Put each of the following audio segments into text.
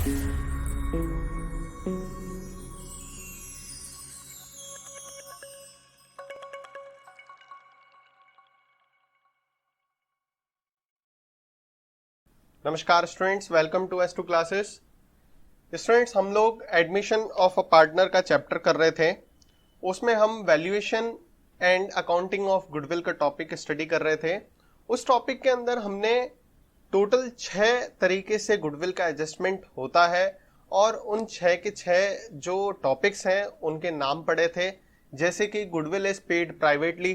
नमस्कार students, welcome to S2 classes. Students, हम लोग एडमिशन ऑफ अ पार्टनर का चैप्टर कर रहे थे। उसमें हम valuation and accounting of goodwill का टॉपिक स्टडी कर रहे थे। उस टॉपिक के अंदर हमने टोटल 6 तरीके से गुडविल का एडजस्टमेंट होता है और उन 6 के 6 जो टॉपिक्स हैं उनके नाम पढ़े थे, जैसे कि goodwill is paid privately,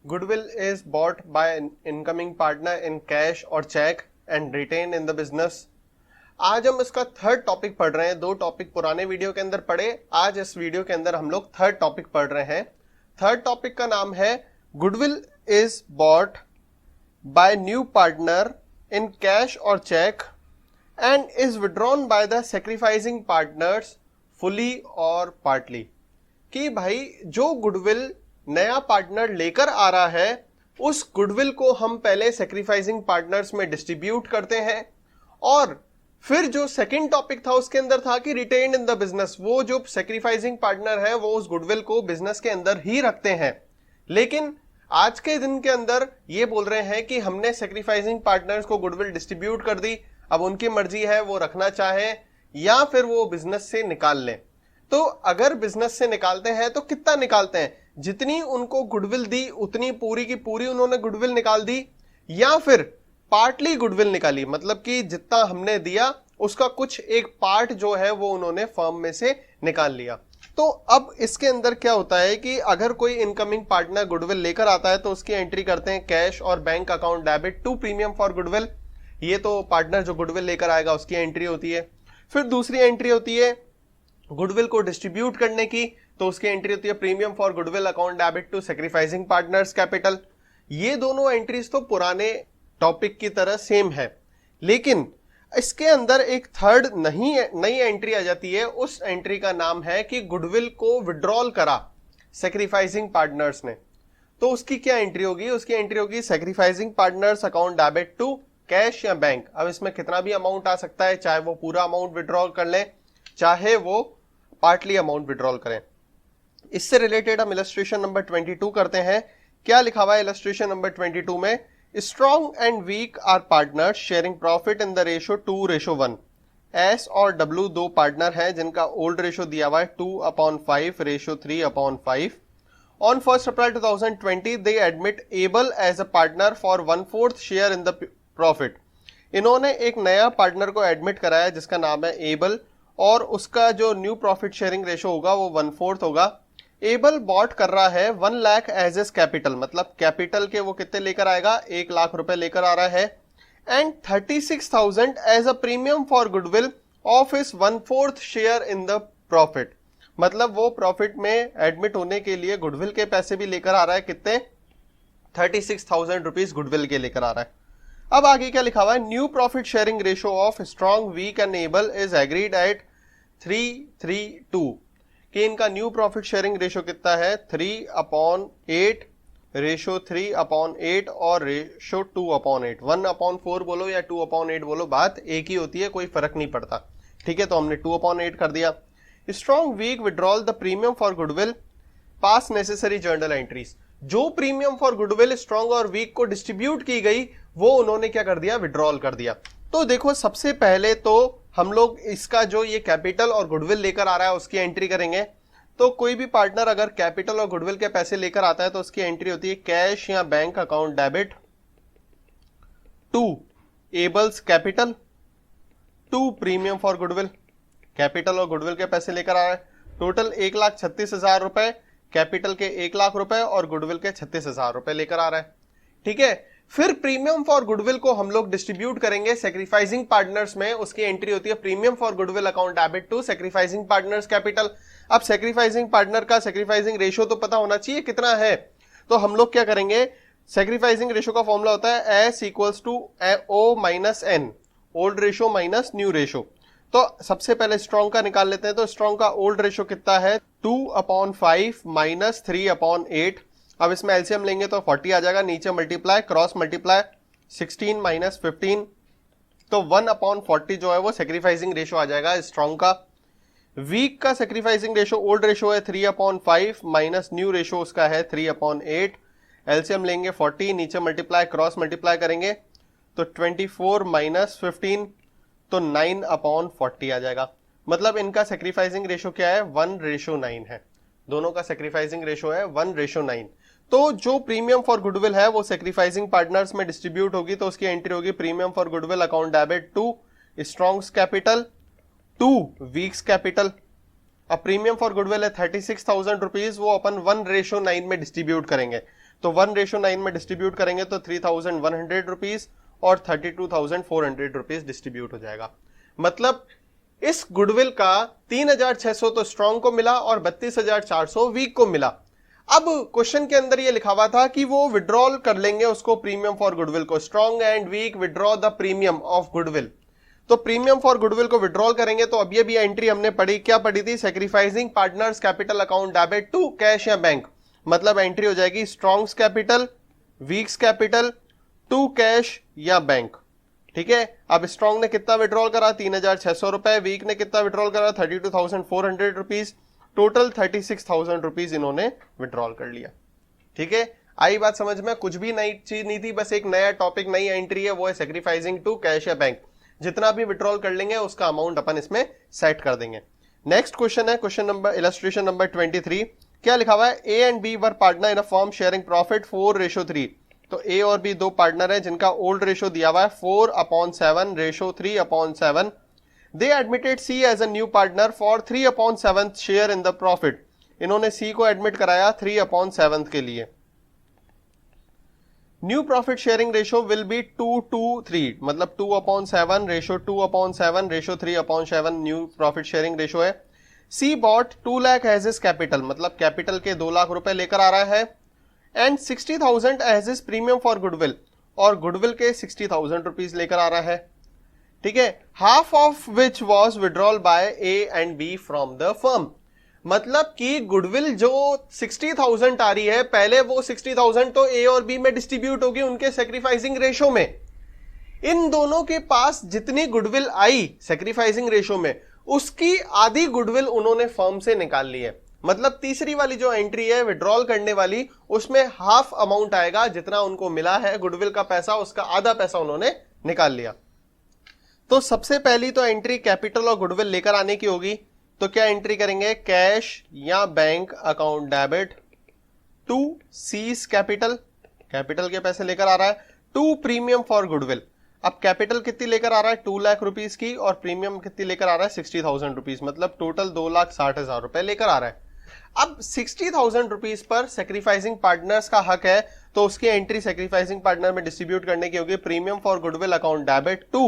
goodwill is bought by incoming partner in cash और cheque and retain in the business. आज हम इसका थर्ड टॉपिक पढ़ रहे हैं। 2 टॉपिक पुराने वीडियो के अंदर पढ़े, आज इस वीडियो के अंदर हम लोग थर्ड टॉपिक पढ़ रहे हैं। थर्ड टॉपिक का नाम है goodwill is bought by new partner in cash और cheque and is withdrawn by the sacrificing partners fully और पार्टली। कि भाई जो गुडविल नया पार्टनर लेकर आ रहा है उस गुडविल को हम पहले सैक्रिफाइसिंग पार्टनर्स में डिस्ट्रीब्यूट करते हैं, और फिर जो सेकंड टॉपिक था उसके अंदर था कि रिटेन्ड इन द बिजनेस, वो जो सैक्रिफाइसिंग पार्टनर है वो उस गुडविल को बिजनेस के अंदर ही रखते हैं। लेकिन आज के दिन के अंदर ये बोल रहे हैं कि हमने सैक्रिफाइसिंग पार्टनर्स को गुडविल डिस्ट्रीब्यूट कर दी, अब उनकी मर्जी है वो रखना चाहे या फिर वो बिजनेस से निकाल लें। तो अगर बिजनेस से निकालते हैं तो कितना निकालते हैं? जितनी उनको गुडविल दी उतनी पूरी की पूरी उन्होंने गुडविल निकाल दी, या फिर पार्टली गुडविल निकाली, मतलब कि जितना हमने दिया उसका कुछ एक पार्ट जो है वो उन्होंने फर्म में से निकाल लिया। तो अब इसके अंदर क्या होता है कि अगर कोई इनकमिंग पार्टनर गुडविल लेकर आता है तो उसकी एंट्री करते हैं कैश और bank account debit to premium for goodwill. ये तो पार्टनर जो गुडविल लेकर आएगा उसकी एंट्री होती है। फिर दूसरी एंट्री होती है गुडविल को डिस्ट्रीब्यूट करने की, तो उसकी एंट्री होती है premium for goodwill account debit to sacrificing partners capital. ये दोनों एंट्रीज तो पुराने टॉपिक की तरह सेम है, लेकिन इसके अंदर एक थर्ड नई एंट्री आ जाती है। उस एंट्री का नाम है कि गुडविल को विड्रॉल करा सैक्रिफाइसिंग पार्टनर्स ने, तो उसकी क्या एंट्री होगी? उसकी एंट्री होगी sacrificing partners account debit to cash या बैंक। अब इसमें कितना भी अमाउंट आ सकता है, चाहे वो पूरा अमाउंट विड्रॉल कर ले चाहे वो पार्टली अमाउंट विड्रॉल करें। इससे रिलेटेड हम इलस्ट्रेशन नंबर 22 करते हैं। क्या लिखा हुआ है इलस्ट्रेशन नंबर 22 में? Strong and Weak are partners sharing profit in the ratio 2:1। S और डब्ल्यू 2 पार्टनर हैं जिनका ओल्ड रेशो दिया हुआ है 2/5 ratio 3/5। On 1 April 2020 they admit Able as a partner for 1/4 share in the profit. इन्होंने एक नया पार्टनर को एडमिट कराया जिसका नाम है एबल, और उसका जो न्यू प्रॉफिट शेयरिंग रेशो होगा वो 1/4 होगा। एबल बॉट कर रहा है 1 लाख एज एस कैपिटल, मतलब कैपिटल के वो कितने लेकर आएगा? 1 लाख रुपए लेकर आ रहा है, and 36,000 as a premium for goodwill of his 1/4 share in the profit. मतलब वो प्रॉफिट में एडमिट होने के लिए गुडविल के पैसे भी लेकर आ रहा है, कितने? 36,000 रुपीज गुडविल के लेकर आ रहा है। अब आगे क्या लिखा हुआ है? New profit sharing ratio of Strong Weak and Able is agreed at 3:3:2। कि इनका न्यू प्रॉफिट शेयरिंग रेशो कितना है? 3/8 रेशो 3/8 और रेशो 2/8। 1/4 बोलो या 2/8 बोलो, बात एक ही होती है, कोई फर्क नहीं पड़ता। ठीक है, तो हमने 2/8 कर दिया। Strong week withdrawal the premium for goodwill pass necessary journal entries. जो प्रीमियम फॉर गुडविल स्ट्रॉन्ग और वीक को डिस्ट्रीब्यूट की गई वो उन्होंने क्या कर दिया? विड्रॉल कर दिया। तो देखो, सबसे पहले तो हम लोग इसका जो ये कैपिटल और गुडविल लेकर आ रहा है उसकी एंट्री करेंगे। तो कोई भी पार्टनर अगर कैपिटल और गुडविल के पैसे लेकर आता है तो उसकी एंट्री होती है कैश या bank account debit to Abel's capital to premium for goodwill. Capital और गुडविल के पैसे लेकर आ रहा है, टोटल 1,36,000 रुपए, कैपिटल के 1 लाख रुपए और गुडविल के 36,000 रुपए लेकर आ रहा है। ठीक है, फिर प्रीमियम फॉर गुडविल को हम लोग डिस्ट्रीब्यूट करेंगे सैक्रिफाइसिंग पार्टनर्स में। उसकी एंट्री होती है premium for goodwill account debit to sacrificing partners capital. अब सैक्रिफाइसिंग पार्टनर का सैक्रिफाइसिंग रेशो तो पता होना चाहिए कितना है, तो हम लोग क्या करेंगे? सैक्रिफाइसिंग रेशो का फॉर्मूला होता है S = O - N, old ratio minus new ratio. तो सबसे पहले स्ट्रॉन्ग का निकाल लेते हैं। तो स्ट्रॉन्ग का ओल्ड रेशो कितना है? 2/5 - 3/8। अब इसमें एलसीएम लेंगे तो 40 आ जाएगा, नीचे मल्टीप्लाई क्रॉस मल्टीप्लाई 16 - 15 तो 1/40 जो है वो सेक्रीफाइसिंग रेशो आ जाएगा स्ट्रॉन्ग का। वीक का सेक्रीफाइसिंग रेशो, ओल्ड रेशो है 3/5 माइनस न्यू रेशो उसका है 3/8। एलसीएम लेंगे 40, नीचे मल्टीप्लाई क्रॉस मल्टीप्लाई करेंगे तो 24 माइनस 15 तो 9/40 आ जाएगा। मतलब इनका सेक्रीफाइसिंग रेशो क्या है, 1:9 है। दोनों का सेक्रीफाइसिंग रेशो है 1:9। तो जो प्रीमियम फॉर गुडविल है वो सेक्रीफाइसिंग पार्टनर्स में डिस्ट्रीब्यूट होगी, तो उसकी एंट्री होगी premium for goodwill account debit to Strong's capital to Weak's capital. अब प्रीमियम फॉर गुडविल है 36,000 रुपीज, वो अपन 1:9 में डिस्ट्रीब्यूट करेंगे। तो 1:9 में डिस्ट्रीब्यूट करेंगे तो 3,100 रुपीज और 32,400 रुपीज डिस्ट्रीब्यूट हो जाएगा। मतलब इस गुडविल का 3,600 तो स्ट्रॉन्ग को मिला और 32,400 वीक को मिला। अब क्वेश्चन के अंदर ये लिखा हुआ था कि वो विड्रॉल कर लेंगे उसको प्रीमियम फॉर गुडविल को, Strong and Weak withdraw the premium of goodwill. तो प्रीमियम फॉर गुडविल को विड्रॉल करेंगे तो अब ये भी एंट्री हमने पढ़ी, क्या पढ़ी थी, sacrificing partners capital account debit to cash या बैंक। मतलब एंट्री हो जाएगी Strong's capital, Weak's capital to cash या बैंक। ठीक है, अब स्ट्रॉन्ग ने कितना विड्रॉल करा, 3,600 रुपए, वीक ने कितना विड्रॉल करा, 32,400 रुपीज, टोटल 36,000 रुपीज इन्होंने विड्रॉल कर लिया। ठीक है, आई बात समझ में, कुछ भी नई चीज नहीं थी, बस एक नया टॉपिक, नई एंट्री है, वो है सेक्रीफाइसिंग टू कैश या बैंक। जितना भी विड्रॉल कर लेंगे उसका अमाउंट अपन इसमें सेट कर देंगे। नेक्स्ट क्वेश्चन है क्वेश्चन नंबर इलस्ट्रेशन नंबर 23। क्या लिखा हुआ है, A and B were partner in a firm sharing profit 4:3। तो ए और बी दो पार्टनर है जिनका ओल्ड रेशो दिया हुआ है 4/7 ratio 3/7। They admitted C as a new partner for 3/7 share in the profit. इन्होंने सी को एडमिट कराया 3/7 के लिए। New profit sharing ratio will be 2:3, मतलब 2/7 ratio 2/7 ratio 3/7 new profit sharing ratio है। C bought 2 lakh as is capital, मतलब capital के 2 लाख रुपए लेकर आ रहा है, and 60,000 as is premium for goodwill, और गुडविल के 60,000 रुपीज लेकर आ रहा है। ठीक है, half of which was withdrawal by A and B from the firm. मतलब कि गुडविल जो 60,000 आ रही है, पहले वो 60,000 तो ए और बी में डिस्ट्रीब्यूट होगी उनके सेक्रीफाइसिंग रेशो में। इन दोनों के पास जितनी गुडविल आई सेक्रीफाइसिंग रेशो में, उसकी आधी गुडविल उन्होंने फर्म से निकाल ली है। मतलब तीसरी वाली जो एंट्री है विड्रॉल करने वाली, उसमें हाफ अमाउंट आएगा, जितना उनको मिला है गुडविल का पैसा, उसका आधा पैसा उन्होंने निकाल लिया। तो सबसे पहली तो एंट्री कैपिटल और गुडविल लेकर आने की होगी। तो क्या एंट्री करेंगे, कैश या bank account debit to C's capital, capital के पैसे लेकर आ रहा है, टू प्रीमियम फॉर गुडविल। अब कैपिटल कितनी लेकर आ रहा है, 2 लाख रुपीज की, और प्रीमियम कितनी लेकर आ रहा है, 60,000 रुपीज, मतलब टोटल 2,60,000 रुपए लेकर आ रहा है। अब 60,000 रुपीज पर सेक्रीफाइसिंग पार्टनर्स का हक है, तो उसकी एंट्री सेक्रीफाइसिंग पार्टनर में डिस्ट्रीब्यूट करने की होगी premium for goodwill account debit to.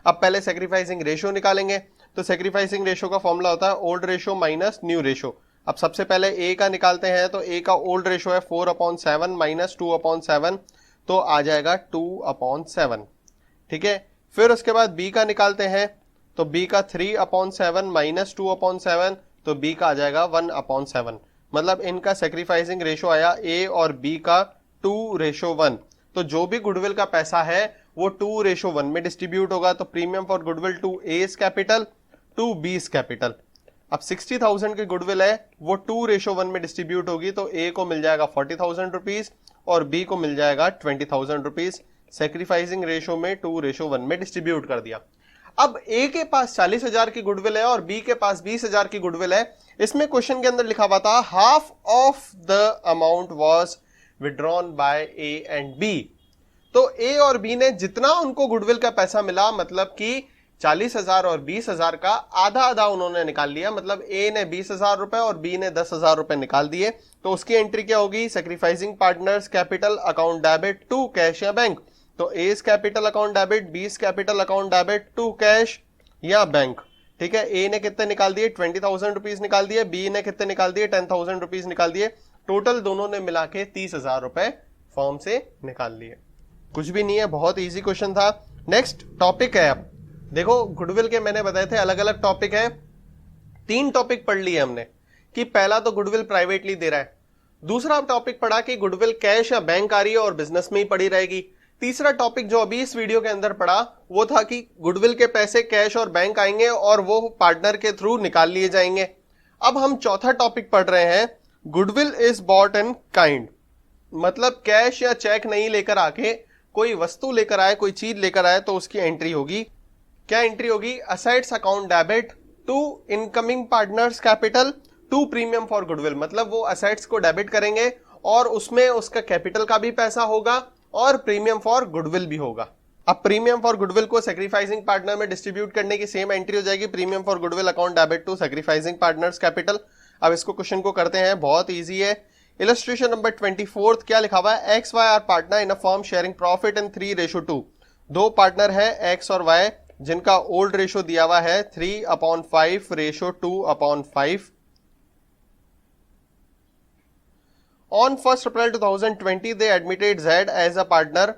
अब पहले सेक्रीफाइसिंग रेशो निकालेंगे, तो सेक्रीफाइसिंग रेशो का फॉर्मूला होता है old ratio minus new ratio. अब सबसे पहले ए का निकालते हैं, तो ए का ओल्ड रेशो है 4/7 माइनस 2/7, तो आ जाएगा 2/7। ठीक है, फिर उसके बाद बी का निकालते हैं, तो बी का 3/7 माइनस 2/7, तो बी का आ जाएगा 1/7। मतलब इनका सेक्रीफाइसिंग रेशो आया ए और बी का 2:1। तो जो भी गुडविल का पैसा है वो 2:1 में डिस्ट्रीब्यूट होगा। तो premium for goodwill to A's capital to B's capital. अब 60,000 की गुडविल है वो 2:1 में डिस्ट्रीब्यूट होगी, तो ए को मिल जाएगा 40,000 रुपीज और बी को मिल जाएगा 20,000 रुपीज। सेक्रीफाइसिंग रेशो में 2:1 में डिस्ट्रीब्यूट कर दिया। अब ए के पास 40,000 की गुडविल है और बी के पास 20,000 की गुडविल है। इसमें क्वेश्चन के अंदर लिखा हुआ था half of the amount was withdrawn by A and B. तो ए और बी ने जितना उनको गुडविल का पैसा मिला, मतलब कि 40,000 और 20,000 का आधा आधा उन्होंने निकाल लिया। मतलब ए ने 20,000 रुपए और बी ने 10,000 रुपए निकाल दिए। तो उसकी एंट्री क्या होगी, sacrificing partners capital account debit to cash या बैंक। तो A's capital account debit, B's capital account debit to cash या बैंक। ठीक है, ए ने कितने निकाल दिए, 20,000 रुपीज निकाल दिए, बी ने कितने निकाल दिए, 10,000 रुपीज निकाल दिए। टोटल दोनों ने मिला के 30,000 रुपए फर्म से निकाल लिए। कुछ भी नहीं है, बहुत इजी क्वेश्चन था। नेक्स्ट टॉपिक है, अब देखो गुडविल के मैंने बताए थे अलग अलग टॉपिक है। 3 टॉपिक पढ़ लिए हमने कि पहला तो गुडविल प्राइवेटली दे रहा है, दूसरा टॉपिक पढ़ा कि गुडविल कैश या बैंक आ रही है और बिजनेस में ही पड़ी रहेगी, तीसरा टॉपिक जो अभी इस वीडियो के अंदर पड़ा वो था कि गुडविल के पैसे कैश और बैंक आएंगे और वो पार्टनर के थ्रू निकाल लिए जाएंगे। अब हम चौथा टॉपिक पढ़ रहे हैं, goodwill is bought in kind. मतलब कैश या चेक नहीं लेकर आके कोई वस्तु लेकर आए, कोई चीज लेकर आए तो उसकी एंट्री होगी। क्या एंट्री होगी? Assets account debit to incoming partners capital to premium for goodwill. मतलब वो असेट्स को डेबिट करेंगे और उसमें उसका कैपिटल का भी पैसा होगा और प्रीमियम फॉर गुडविल भी होगा। अब प्रीमियम फॉर गुडविल को सैक्रिफाइसिंग पार्टनर में डिस्ट्रीब्यूट करने की सेम एंट्री हो जाएगी, premium for goodwill account debit to sacrificing partners capital. अब इसको क्वेश्चन को करते हैं, बहुत इजी है। इलस्ट्रेशन नंबर 24 क्या लिखा हुआ है? X Y are partner in a firm sharing profit in 3:2। दो पार्टनर है एक्स और वाई जिनका ओल्ड रेशो दिया हुआ है 3/5:2/5। On 1st April 2020, they admitted Z as a partner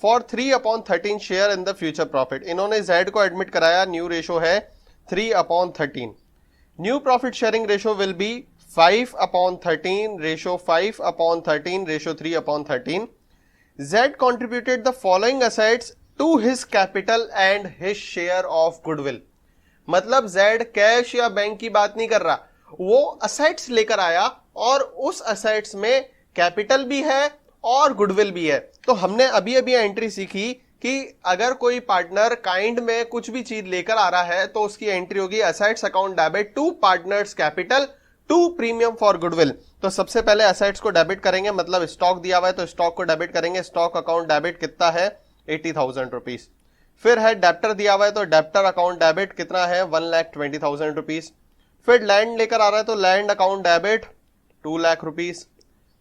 for 3/13 share in the future profit. इन्होंने Z को admit कराया, न्यू रेशो है 3/13। New profit sharing ratio will B 5/13 ratio 5/13 ratio 3/13। Z contributed the following assets to his capital and his share of goodwill। मतलब Z cash या bank की बात नहीं कर रहा, वो असेट्स लेकर आया और उस असेट्स में कैपिटल भी है और गुडविल भी है। तो हमने अभी अभी एंट्री सीखी कि अगर कोई पार्टनर काइंड में कुछ भी चीज लेकर आ रहा है तो उसकी एंट्री होगी assets account debit to partners capital to premium for goodwill. तो सबसे पहले असेट्स को डेबिट करेंगे, मतलब स्टॉक दिया हुआ है तो स्टॉक को डेबिट करेंगे। स्टॉक अकाउंट डेबिट कितना है? 80,000 रुपीज। फिर है डेप्टर दिया हुआ है तो डेप्टर अकाउंट डेबिट कितना है? 1,20,000 रुपीज। फिर लैंड लेकर आ रहा है तो land account debit 2 lakh rupees.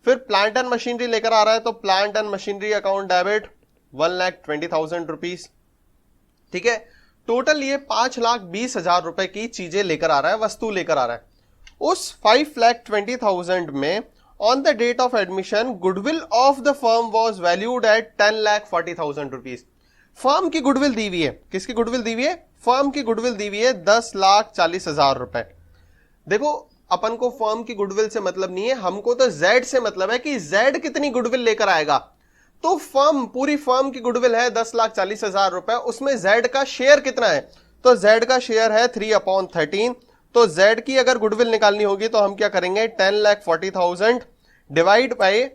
फिर प्लांट एंड मशीनरी लेकर आ रहा है तो plant and machinery account debit 1,20,000 rupees. ठीक है, टोटल ये 5,20,000 रुपए की चीजें लेकर आ रहा है, वस्तु लेकर आ रहा है। उस 5,20,000 में on the date of admission goodwill of the firm was valued at 10,40,000 rupees. Firm की गुडविल दी हुई है, किसकी गुडविल दी हुई है? फर्म की गुडविल दी हुई है 10,40,000 रुपए। देखो अपन को फर्म की गुडविल से मतलब नहीं है, हमको तो जेड से मतलब है कि जेड कितनी गुडविल लेकर आएगा। तो फर्म, पूरी फर्म की गुडविल है 10,40,000 रुपए, उसमें जेड का शेयर कितना है? तो जेड का शेयर है 3/13। तो जेड की अगर गुडविल निकालनी होगी तो हम क्या करेंगे? 10,40,000 डिवाइड बाय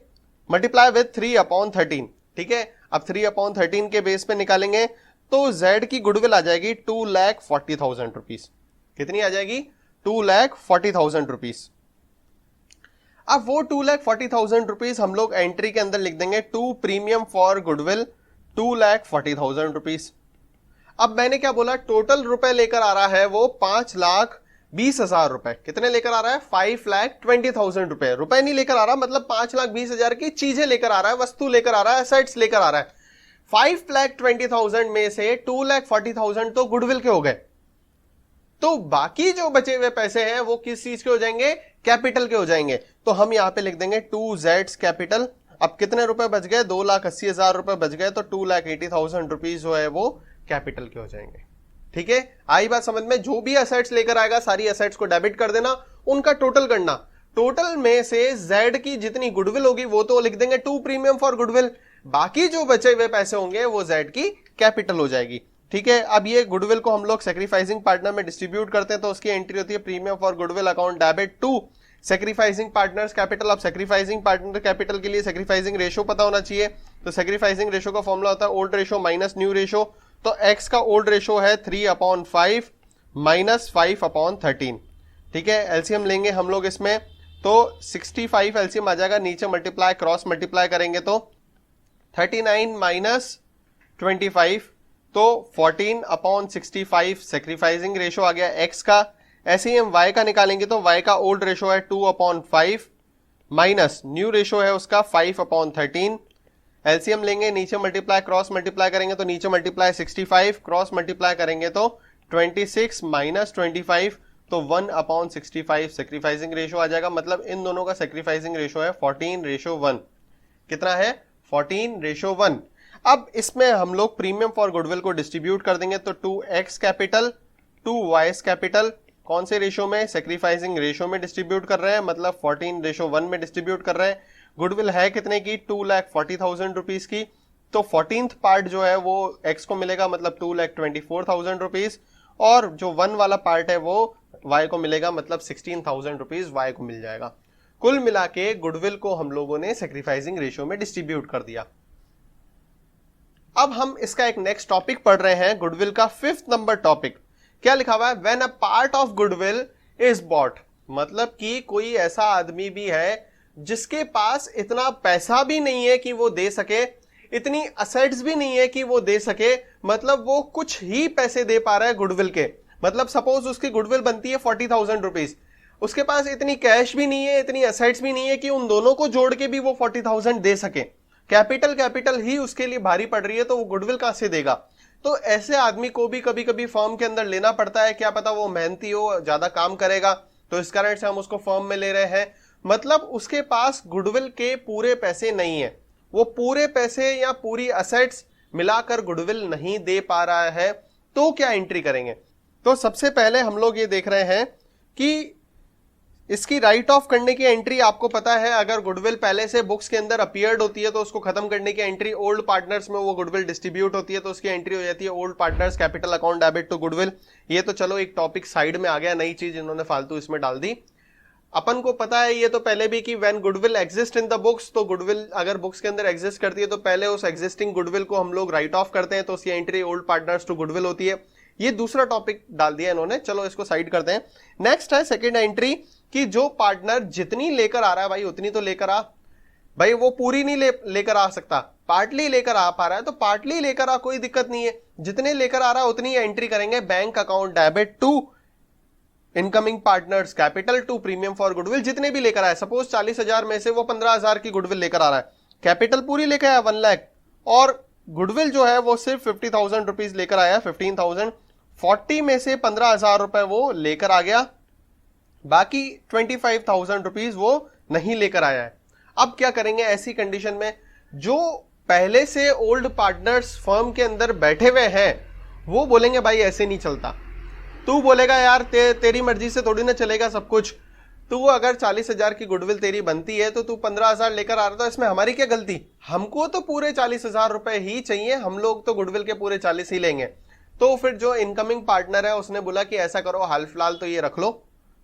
मल्टीप्लाई विथ 3/13। ठीक है, अब 3/13 के बेस पे निकालेंगे तो जेड की गुडविल आ जाएगी 2,40,000 रुपीज। कितनी आ जाएगी? 2,40,000 रुपीज। अब वो 2,40,000 रुपीज हम लोग एंट्री के अंदर लिख देंगे to premium for goodwill 2,40,000 rupees. अब मैंने क्या बोला? टोटल रुपए लेकर आ रहा है वो 5,20,000 रुपए। कितने लेकर आ रहा है? 5,20,000 रुपए। रुपए नहीं लेकर आ रहा, मतलब 5,20,000 की चीजें लेकर आ रहा है, वस्तु लेकर आ रहा है, असेट्स लेकर आ रहा है। 5,20,000 में से 2,40,000 तो गुडविल के हो गए, तो बाकी जो बचे हुए पैसे हैं वो किस चीज के हो जाएंगे? कैपिटल के हो जाएंगे। तो हम यहां पे लिख देंगे 2Z कैपिटल। अब कितने रुपए बच गए? 2,80,000 रुपए बच गए, तो 2,80,000 रुपीज जो है वो कैपिटल के हो जाएंगे। ठीक है, आई बात समझ में? जो भी असेट्स लेकर आएगा सारी असेट्स को डेबिट कर देना, उनका टोटल करना। टोटल में से Z की जितनी गुडविल होगी वो तो लिख देंगे टू प्रीमियम फॉर गुडविल, बाकी जो बचे हुए पैसे होंगे वो Z की कैपिटल हो जाएगी। ठीक है, अब ये गुडविल को हम लोग सैक्रिफाइसिंग पार्टनर में डिस्ट्रीब्यूट करते हैं तो उसकी एंट्री होती है premium for goodwill account debit to sacrificing partners capital. अब सैक्रिफाइसिंग पार्टनर कैपिटल के लिए सैक्रिफाइसिंग रेशो पता होना चाहिए, तो सैक्रिफाइसिंग रेशो का फॉर्मूला होता है old ratio minus new ratio. तो एक्स का ओल्ड रेशो है 3/5 माइनस 5/13। ठीक है, एलसीएम लेंगे हम लोग इसमें तो 65 एलसीएम आ जाएगा, नीचे मल्टीप्लाई क्रॉस मल्टीप्लाई करेंगे तो 39 माइनस 25 तो 14/65 सैक्रिफाइसिंग रेशो आ गया एक्स का। ऐसे ही हम वाई का निकालेंगे तो वाई का ओल्ड रेशो है 2/5 माइनस न्यू रेशो है उसका 5/13। एलसीएम लेंगे, नीचे मल्टीप्लाई क्रॉस मल्टीप्लाई करेंगे तो नीचे मल्टीप्लाई 65 क्रॉस मल्टीप्लाई करेंगे तो 26 माइनस 25 तो 1/65 सैक्रिफाइसिंग रेशो आ जाएगा। मतलब इन दोनों का सैक्रिफाइसिंग रेशो है 14:1। कितना है? 14:1। अब इसमें हम लोग प्रीमियम फॉर गुडविल को डिस्ट्रीब्यूट कर देंगे तो 2x कैपिटल 2y कैपिटल कौन से रेशो में? सैक्रिफाइसिंग रेशो में डिस्ट्रीब्यूट कर रहे हैं, मतलब 14:1 में डिस्ट्रीब्यूट कर रहे हैं। गुडविल है कितने की? 2,40,000 रुपीज की। तो 14th पार्ट जो है वो x को मिलेगा, मतलब 2,24,000 रुपीज, और जो 1 वाला पार्ट है वो y को मिलेगा, मतलब 16,000 रुपीज y को मिल जाएगा। कुल मिला के गुडविल को हम लोगों ने सैक्रिफाइसिंग रेशियो में डिस्ट्रीब्यूट कर दिया। अब हम इसका एक नेक्स्ट टॉपिक पढ़ रहे हैं, गुडविल का 5th नंबर टॉपिक। क्या लिखा हुआ है? When a part of goodwill is bot, मतलब कि कोई ऐसा आदमी भी है जिसके पास इतना पैसा भी नहीं है कि वो दे सके, इतनी असेट्स भी नहीं है कि वो दे सके, मतलब वो कुछ ही पैसे दे पा रहा है गुडविल के। मतलब सपोज उसकी गुडविल बनती है 40,000 रुपीज, उसके पास इतनी कैश भी नहीं है, इतनी असेट्स भी नहीं है कि उन दोनों को जोड़ के भी वो 40,000 दे सके। कैपिटल ही उसके लिए भारी पड़ रही है, तो वो गुडविल कहां से देगा? तो ऐसे आदमी को भी कभी कभी फर्म के अंदर लेना पड़ता है। क्या पता वो मेहनती हो, ज्यादा काम करेगा, तो इस कारण से हम उसको फर्म में ले रहे हैं। मतलब उसके पास गुडविल के पूरे पैसे नहीं है, वो पूरे पैसे या पूरी असेट्स मिलाकर गुडविल नहीं दे पा रहा है, तो क्या एंट्री करेंगे? तो सबसे पहले हम लोग ये देख रहे हैं कि इसकी राइट ऑफ करने की एंट्री आपको पता है, अगर गुडविल पहले से बुक्स के अंदर अपीयर्ड होती है तो उसको खत्म करने की एंट्री ओल्ड पार्टनर्स में वो गुडविल डिस्ट्रीब्यूट होती है, तो उसकी एंट्री हो जाती है old partners capital account debit to goodwill. ये तो चलो एक टॉपिक साइड में आ गया, नई चीज इन्होंने फालतू इसमें डाल दी। अपन को पता है ये तो पहले भी कि when goodwill exist in the books, तो गुडविल अगर बुक्स के अंदर एग्जिस्ट करती है तो पहले उस एग्जिस्टिंग गुडविल को हम लोग राइट ऑफ करते हैं, तो उसकी entry old partners to goodwill होती है। ये दूसरा टॉपिक डाल दिया इन्होंने, चलो इसको साइड करते हैं। नेक्स्ट है सेकंड एंट्री कि जो पार्टनर जितनी लेकर आ रहा है भाई उतनी तो लेकर आ, भाई वो पूरी नहीं लेकर आ सकता, पार्टली लेकर आ पा रहा है तो पार्टली लेकर आ, कोई दिक्कत नहीं है। जितने लेकर आ रहा है उतनी एंट्री करेंगे bank account debit to incoming partners capital to premium for goodwill. जितने भी लेकर आए, सपोज 40,000 में से वो 15,000 की गुडविल लेकर आ रहा है, कैपिटल पूरी लेकर आया 1 लाख, और गुडविल जो है वो सिर्फ 50,000 रुपीज लेकर आया, 15,000, 40 में से 15,000 रुपए वो लेकर आ गया, बाकी 25,000 रुपीज वो नहीं लेकर आया है। अब क्या करेंगे ऐसी कंडीशन में? जो पहले से ओल्ड पार्टनर्स फर्म के अंदर बैठे हुए हैं वो बोलेंगे भाई ऐसे नहीं चलता। तू बोलेगा यार तेरी मर्जी से थोड़ी ना चलेगा सब कुछ। तू अगर 40,000 की गुडविल तेरी बनती है तो तू 15,000 लेकर आ रहा था, इसमें हमारी क्या गलती? हमको तो पूरे 40,000 रुपए ही चाहिए, हम लोग तो गुडविल के पूरे 40 ही लेंगे। तो फिर जो इनकमिंग पार्टनर है उसने बोला कि ऐसा करो, हाल फिलहाल तो ये रख लो,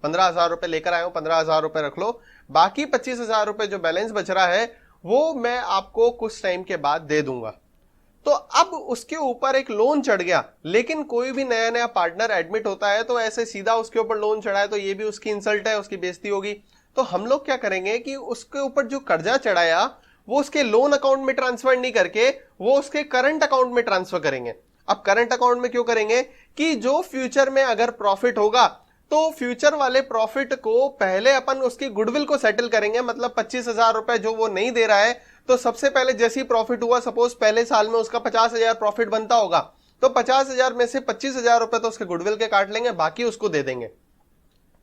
15,000 रुपए लेकर आए हो, 15,000 रुपए रख लो, बाकी 25,000 रुपए जो बैलेंस बच रहा है वो मैं आपको कुछ टाइम के बाद दे दूंगा। तो अब उसके ऊपर एक लोन चढ़ गया, लेकिन कोई भी नया नया पार्टनर एडमिट होता है तो ऐसे सीधा उसके ऊपर लोन चढ़ा है तो ये भी उसकी इंसल्ट है, उसकी बेइज्जती होगी। तो हम लोग क्या करेंगे कि उसके ऊपर जो कर्जा चढ़ाया वो उसके लोन अकाउंट में ट्रांसफर नहीं करके वो उसके करंट अकाउंट में ट्रांसफर करेंगे। अब करंट अकाउंट में क्यों करेंगे? कि जो फ्यूचर में अगर प्रॉफिट होगा तो फ्यूचर वाले प्रॉफिट को पहले अपन उसकी गुडविल को सेटल करेंगे। मतलब 25,000 रुपए जो वो नहीं दे रहा है, तो सबसे पहले जैसी प्रॉफिट हुआ, सपोज पहले साल में उसका 50,000 प्रॉफिट बनता होगा, तो 50,000 में से 25,000 रुपए तो उसके गुडविल के काट लेंगे, बाकी उसको दे देंगे।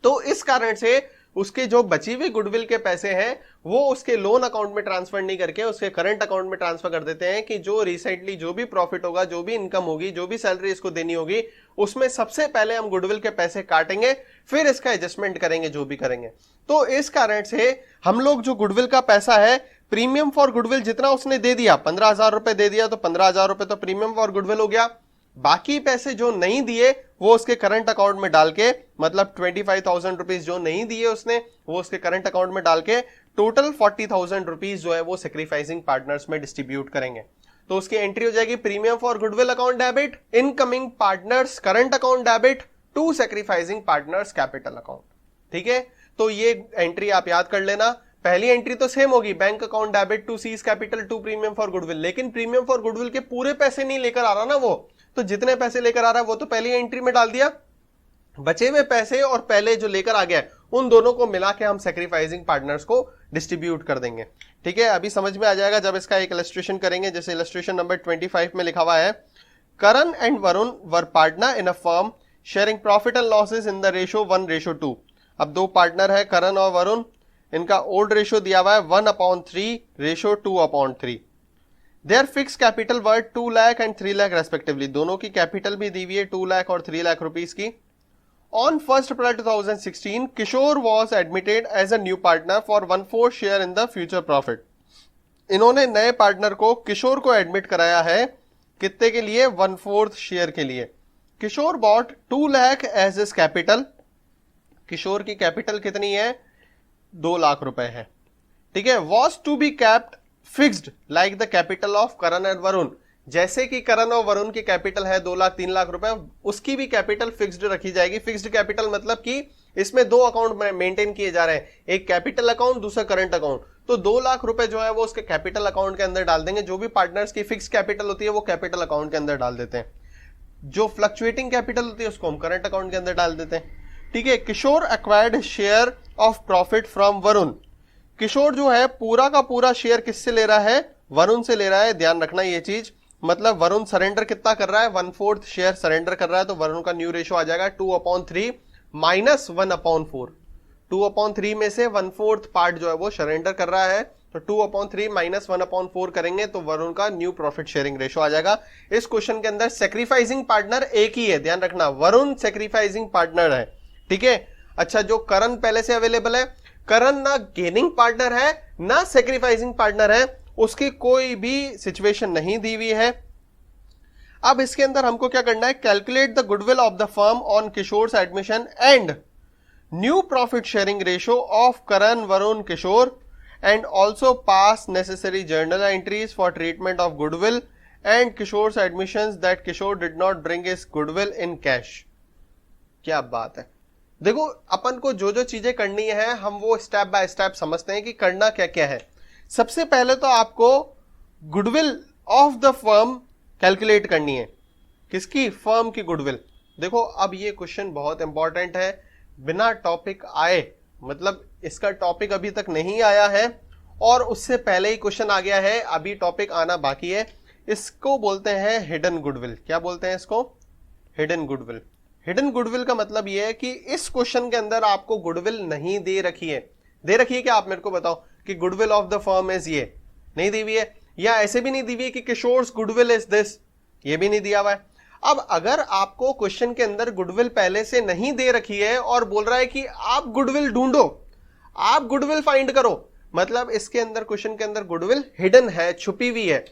तो इस कारण से उसके जो बची हुई गुडविल के पैसे हैं वो उसके लोन अकाउंट में ट्रांसफर नहीं करके उसके करंट अकाउंट में ट्रांसफर कर देते हैं कि जो रिसेंटली जो भी प्रॉफिट होगा, जो भी इनकम होगी, जो भी सैलरी इसको देनी होगी, उसमें सबसे पहले हम गुडविल के पैसे काटेंगे, फिर इसका एडजस्टमेंट करेंगे जो भी करेंगे। तो इस कारण से हम लोग जो गुडविल का पैसा है, प्रीमियम फॉर गुडविल जितना उसने दे दिया, 15,000 रुपए दे दिया, तो 15,000 रुपए तो प्रीमियम फॉर गुडविल हो गया। बाकी पैसे जो नहीं दिए वो उसके करंट अकाउंट में डाल के, मतलब 25,000 रुपीज जो नहीं दिए उसने वो उसके करंट अकाउंट में डाल के टोटल 40,000 रुपीज जो है वो सैक्रिफाइसिंग पार्टनर्स में डिस्ट्रीब्यूट करेंगे। तो उसकी एंट्री हो जाएगी premium for goodwill account debit incoming partners current account debit to sacrificing partners capital account. ठीक है, तो ये एंट्री आप याद कर लेना। पहली एंट्री तो सेम होगी, bank account debit to C's capital to premium for goodwill, लेकिन प्रीमियम फॉर गुडविल के पूरे पैसे नहीं लेकर आ रहा ना वो, तो जितने पैसे लेकर आ रहा है वो तो पहली एंट्री में डाल दिया, बचे हुए पैसे और पहले जो लेकर आ गया उन दोनों को मिला के हम सैक्रिफाइसिंग पार्टनर्स को डिस्ट्रीब्यूट कर देंगे। ठीक है, अभी समझ में आ जाएगा जब इसका एक इलस्ट्रेशन करेंगे। जैसे इलस्ट्रेशन नंबर 25 में लिखा हुआ है, Karan and Varun were partner in a firm sharing profit and losses in the ratio 1:2। अब दो पार्टनर है करण और वरुण, इनका ओल्ड रेशो दिया हुआ है 1/3 ratio 2/3। Their fix capital worth 2 lakh and 3 lakh respectively, दोनों की कैपिटल भी दी हुई है 2 लाख और 3 लाख रुपीस की। On 1st April 2016, Kishore was admitted as a new partner for 1/4 share in the future profit. इन्होंने नए पार्टनर को किशोर को एडमिट कराया है कितने के लिए? 1/4 शेयर के लिए। Kishore bought 2 lakh as is capital. Kishore की कैपिटल कितनी है? 2 लाख रुपए है, ठीक है। Was to be capped fixed like the capital of Karan and Varun. जैसे कि करण और वरुण की कैपिटल है 2 लाख 3 लाख रुपए, उसकी भी कैपिटल फिक्स्ड रखी जाएगी। फिक्स्ड कैपिटल मतलब कि इसमें दो अकाउंट मेंटेन किए जा रहे हैं, एक कैपिटल अकाउंट, दूसरा करंट अकाउंट। तो 2 लाख रुपए जो है वो उसके कैपिटल अकाउंट के अंदर डाल देंगे। जो भी पार्टनर्स की फिक्स कैपिटल होती है वो कैपिटल अकाउंट के अंदर डाल देते हैं। जो फ्लक्चुएटिंग कैपिटल होती है उसको हम करंट अकाउंट के अंदर डाल देते हैं, ठीक है। Kishore acquired share of profit from Varun. Kishore जो है पूरा का पूरा शेयर किससे ले रहा है? वरुण से ले रहा है। ध्यान रखना ये चीज, मतलब वरुण सरेंडर कितना कर रहा है? 1/4 शेयर सरेंडर कर रहा है। तो वरुण का न्यू रेशो आ जाएगा 2/3 माइनस 1/4। 2/3 में से 1/4 पार्ट जो है वो सरेंडर कर रहा है, तो 2/3 माइनस 1/4 करेंगे तो वरुण का न्यू प्रॉफिट शेयरिंग रेशो आ जाएगा। इस क्वेश्चन के अंदर सेक्रीफाइसिंग पार्टनर एक ही है, ध्यान रखना, वरुण सेक्रीफाइसिंग पार्टनर है, ठीक है। अच्छा, जो करण पहले से अवेलेबल है, करण ना गेनिंग पार्टनर है ना सेक्रीफाइसिंग पार्टनर है, उसकी कोई भी सिचुएशन नहीं दी हुई है। अब इसके अंदर हमको क्या करना है? Calculate the goodwill of the firm on Kishore admission and new profit sharing ratio of Karan Varun Kishore and also pass necessary journal entries for treatment of goodwill and Kishore admission that Kishore did not bring his goodwill in cash. क्या बात है। देखो, अपन को जो जो चीजें करनी है हम वो स्टेप बाय स्टेप समझते हैं कि करना क्या क्या है। सबसे पहले तो आपको goodwill of the firm calculate करनी है। किसकी? फर्म की गुडविल। देखो, अब ये क्वेश्चन बहुत इंपॉर्टेंट है, बिना टॉपिक आए, मतलब इसका टॉपिक अभी तक नहीं आया है और उससे पहले ही क्वेश्चन आ गया है, अभी टॉपिक आना बाकी है। इसको बोलते हैं हिडन गुडविल। क्या बोलते हैं इसको? Hidden goodwill. हिडन गुडविल का मतलब यह है कि इस क्वेश्चन के अंदर आपको गुडविल नहीं दे रखी है। दे रखी है क्या? आप मेरे को बताओ कि goodwill of the firm is ये, नहीं दी हुई है। या ऐसे भी नहीं दी हुई है कि किशोर्स गुडविल इज दिस, ये भी नहीं दिया हुआ है। अब अगर आपको क्वेश्चन के अंदर गुडविल पहले से नहीं दे रखी है और बोल रहा है कि आप गुडविल ढूंढो, आप गुडविल फाइंड करो, मतलब इसके अंदर क्वेश्चन के अंदर गुडविल हिडन है, छुपी हुई है।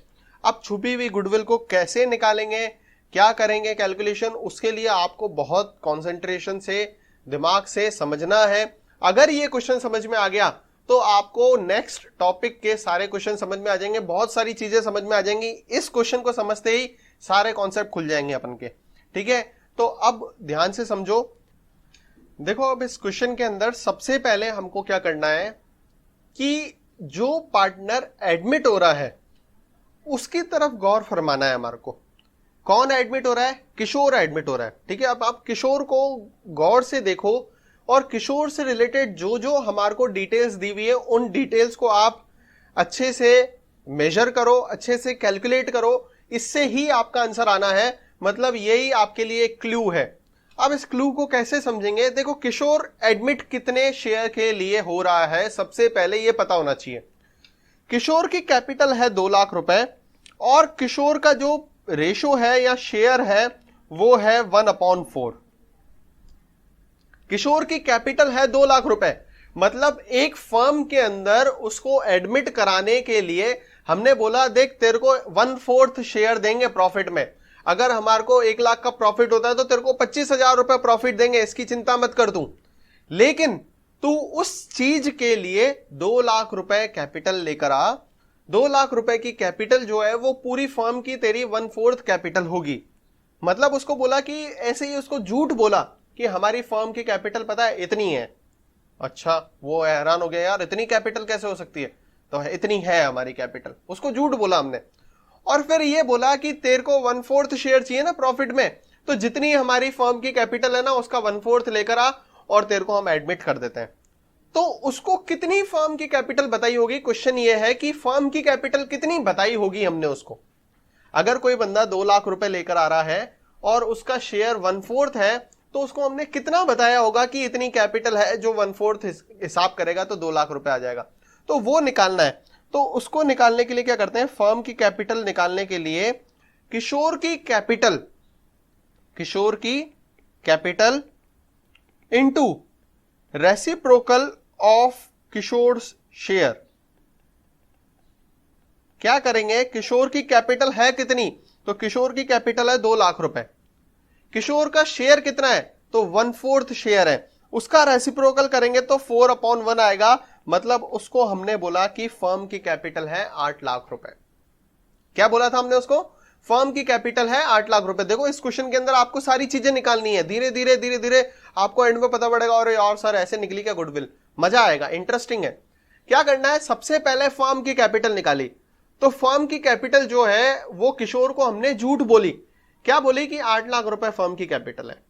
अब छुपी हुई गुडविल को कैसे निकालेंगे, क्या करेंगे कैलकुलेशन, उसके लिए आपको बहुत कंसंट्रेशन से, दिमाग से समझना है। अगर ये क्वेश्चन समझ में आ गया तो आपको नेक्स्ट टॉपिक के सारे क्वेश्चन समझ में आ जाएंगे, बहुत सारी चीजें समझ में आ जाएंगी। इस क्वेश्चन को समझते ही सारे कॉन्सेप्ट खुल जाएंगे अपन के, ठीक है। तो अब ध्यान से समझो। देखो, अब इस क्वेश्चन के अंदर सबसे पहले हमको क्या करना है कि जो पार्टनर एडमिट हो रहा है उसकी तरफ गौर फरमाना है हमारे को। कौन एडमिट हो रहा है? किशोर एडमिट हो रहा है, ठीक है। अब आप किशोर को गौर से देखो और किशोर से रिलेटेड जो जो हमारे को डिटेल्स दी हुई है उन डिटेल्स को आप अच्छे से मेजर करो, अच्छे से कैलकुलेट करो, इससे ही आपका आंसर आना है। मतलब यही आपके लिए एक क्लू है। अब इस क्लू को कैसे समझेंगे? देखो, किशोर एडमिट कितने शेयर के लिए हो रहा है, सबसे पहले ये पता होना चाहिए। किशोर की कैपिटल है 2 लाख रुपए और किशोर का जो रेशो है या शेयर है वो है 1/4। किशोर की कैपिटल है 2 लाख रुपए, मतलब एक फर्म के अंदर उसको एडमिट कराने के लिए हमने बोला देख तेरे को 1/4 शेयर देंगे प्रॉफिट में। अगर हमारे को 1 लाख का प्रॉफिट होता है तो तेरे को 25,000 रुपए प्रॉफिट देंगे, इसकी चिंता मत कर तू। लेकिन तू उस चीज के लिए 2 लाख रुपए कैपिटल लेकर आ। 2 लाख रुपए की कैपिटल जो है वो पूरी फर्म की तेरी 1/4 कैपिटल होगी। मतलब उसको बोला कि ऐसे ही उसको झूठ बोला कि हमारी फर्म की कैपिटल पता है इतनी है। अच्छा, वो हैरान हो गया, यार इतनी कैपिटल कैसे हो सकती है? तो इतनी है हमारी कैपिटल, उसको झूठ बोला हमने। और फिर ये बोला कि तेरे को 1/4 शेयर चाहिए ना प्रॉफिट में, तो जितनी हमारी फर्म की कैपिटल है ना उसका 1/4 लेकर आ और तेरे को हम एडमिट कर देते हैं। तो उसको कितनी फर्म की कैपिटल बताई होगी? क्वेश्चन ये है कि फर्म की कैपिटल कितनी बताई होगी हमने उसको। अगर कोई बंदा 2 लाख रुपए लेकर आ रहा है और उसका शेयर 1/4 है तो उसको हमने कितना बताया होगा कि इतनी कैपिटल है, जो 1/4 हिसाब करेगा तो 2 लाख रुपए आ जाएगा। तो वो निकालना है। तो उसको निकालने के लिए क्या करते हैं? फर्म की कैपिटल निकालने के लिए किशोर की capital into reciprocal of Kishore's share, क्या करेंगे, किशोर की कैपिटल है कितनी, तो किशोर की कैपिटल है 2 लाख रुपए। किशोर का शेयर कितना है, तो 1/4 शेयर है, उसका रेसिप्रोकल करेंगे तो 4/1 आएगा। मतलब उसको हमने बोला कि फर्म की कैपिटल है 8 लाख रुपए। क्या बोला था हमने उसको, फर्म की कैपिटल है 8 लाख रुपए। देखो इस क्वेश्चन के अंदर आपको सारी चीजें निकालनी है, धीरे धीरे धीरे धीरे आपको एंड में पता पड़ेगा और यार सर ऐसे निकली क्या गुडविल, मजा आएगा, इंटरेस्टिंग है। क्या करना है, सबसे पहले फर्म की कैपिटल निकाली, तो फर्म की कैपिटल जो है वो किशोर को हमने झूठ बोली, क्या बोली कि 8 लाख रुपए फर्म की कैपिटल है।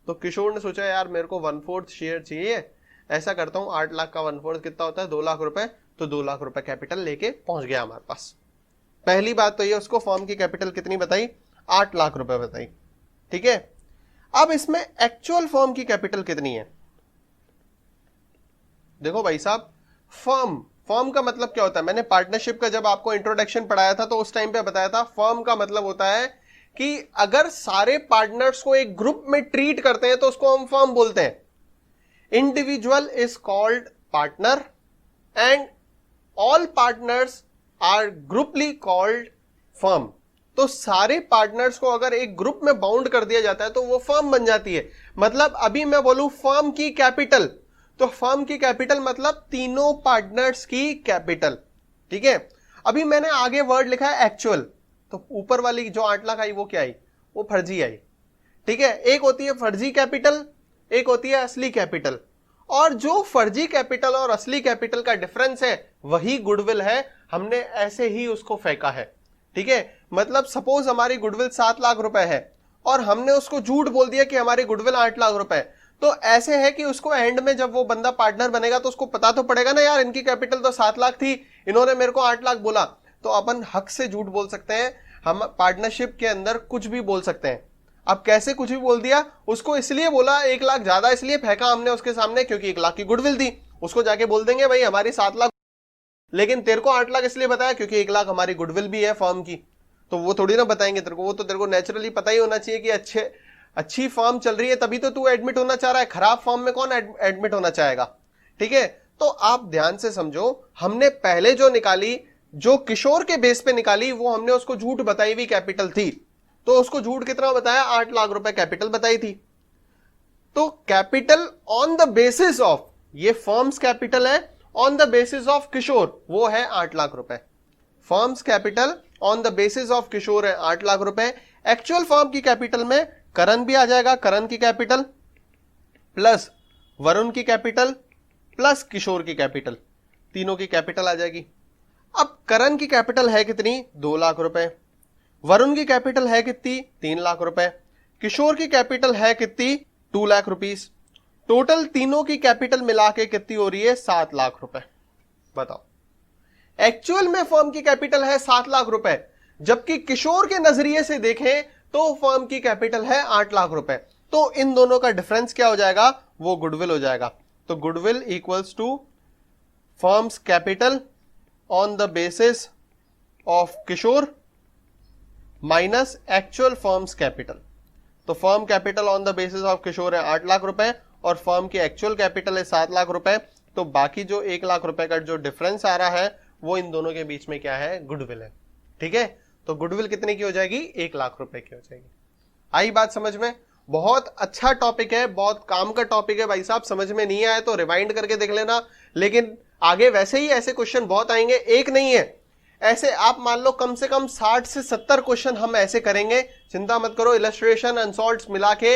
तो किशोर ने सोचा यार मेरे को 1/4 शेयर चाहिए, ऐसा करता हूं 8 लाख का 1/4 कितना होता है, 2 लाख रुपए, तो 2 लाख रुपए कैपिटल लेके पहुंच गया हमारे पास। पहली बात तो ये उसको फर्म की कैपिटल कितनी बताई, 8 लाख रुपए बताई, ठीक है। अब इसमें एक्चुअल फर्म की कैपिटल कितनी है, देखो भाई साहब, फर्म का मतलब क्या होता है, मैंने पार्टनरशिप का जब आपको इंट्रोडक्शन पढ़ाया था तो उस टाइम पे बताया था, फर्म का मतलब होता है कि अगर सारे पार्टनर्स को एक ग्रुप में ट्रीट करते हैं तो उसको हम फर्म बोलते हैं। Individual is called partner and all partners are grouply called firm. तो सारे पार्टनर्स को अगर एक ग्रुप में बाउंड कर दिया जाता है तो वो फर्म बन जाती है। मतलब अभी मैं बोलूं फर्म की कैपिटल, तो फर्म की कैपिटल मतलब तीनों पार्टनर्स की कैपिटल, ठीक है। अभी मैंने आगे वर्ड लिखा है एक्चुअल, तो ऊपर वाली जो 8 लाख आई वो क्या आई, वो फर्जी आई, ठीक है। एक होती है फर्जी कैपिटल, एक होती है असली कैपिटल, और जो फर्जी कैपिटल और असली कैपिटल का डिफरेंस है वही गुडविल है, हमने ऐसे ही उसको फेंका है, ठीक है। मतलब सपोज हमारी गुडविल 7 लाख रुपए है और हमने उसको झूठ बोल दिया कि हमारी गुडविल 8 लाख रुपए है, तो ऐसे है कि उसको एंड में जब वो बंदा पार्टनर बनेगा तो उसको पता तो पड़ेगा ना यार इनकी कैपिटल तो 7 लाख थी, इन्होंने मेरे को 8 लाख बोला। तो अपन हक से झूठ बोल सकते हैं, हम पार्टनरशिप के अंदर कुछ भी बोल सकते हैं। अब कैसे कुछ भी बोल दिया, उसको इसलिए बोला 1 लाख ज्यादा इसलिए फेंका हमने उसके सामने क्योंकि 1 लाख की गुडविल थी, उसको जाके बोल देंगे भाई हमारी 7 लाख, लेकिन तेरे को 8 लाख इसलिए बताया क्योंकि 1 लाख हमारी गुडविल भी है फर्म की, तो वो थोड़ी ना बताएंगे तेरे को, वो तो तेरे को नेचुरली पता ही होना चाहिए कि अच्छी फर्म चल रही है तभी तो तू एडमिट होना चाह रहा है, खराब फर्म में कौन एडमिट होना चाहेगा, ठीक है। तो आप ध्यान से समझो, हमने पहले जो निकाली, जो किशोर के बेस पे निकाली, वो हमने उसको झूठ बताई हुई कैपिटल थी, तो उसको झूठ कितना बताया, 8 लाख रुपए कैपिटल बताई थी। तो capital on the basis of, ये फर्म्स कैपिटल है on the basis of Kishore, वो है 8 लाख रुपए। Firm's capital on the basis of Kishore है 8 लाख रुपए। एक्चुअल फर्म की कैपिटल में करण भी आ जाएगा, करण की कैपिटल प्लस वरुण की कैपिटल प्लस किशोर की कैपिटल, तीनों की कैपिटल आ जाएगी। अब करण की कैपिटल है कितनी, 2 लाख रुपए, वरुण की कैपिटल है कितनी, 3 लाख रुपए, किशोर की कैपिटल है कितनी, 2 लाख रुपीस, टोटल तीनों की कैपिटल मिला के कितनी हो रही है, 7 लाख रुपए। बताओ, एक्चुअल में फर्म की कैपिटल है 7 लाख रुपए, जबकि किशोर के नजरिए से देखें तो फर्म की कैपिटल है 8 लाख रुपए। तो इन दोनों का डिफरेंस क्या हो जाएगा, वो गुडविल हो जाएगा। तो goodwill equals to firm's capital on the basis of Kishore minus actual firm's capital. तो firm capital on the basis of Kishore है 8 लाख रुपए और फर्म की एक्चुअल कैपिटल है 7 लाख रुपए, तो बाकी जो 1 लाख रुपए का जो डिफरेंस आ रहा है वो इन दोनों के बीच में क्या है, गुडविल है, ठीक है। तो गुडविल कितने की हो जाएगी, 1 लाख रुपए की हो जाएगी। आई बात समझ में, बहुत अच्छा टॉपिक है, बहुत काम का टॉपिक है भाई साहब, समझ में नहीं आया तो रिवाइंड करके देख लेना, लेकिन आगे वैसे ही ऐसे क्वेश्चन बहुत आएंगे, एक नहीं है, ऐसे आप मान लो कम से कम 60 से 70 क्वेश्चन हम ऐसे करेंगे, चिंता मत करो। इलस्ट्रेशन अनसॉल्व्ड मिला के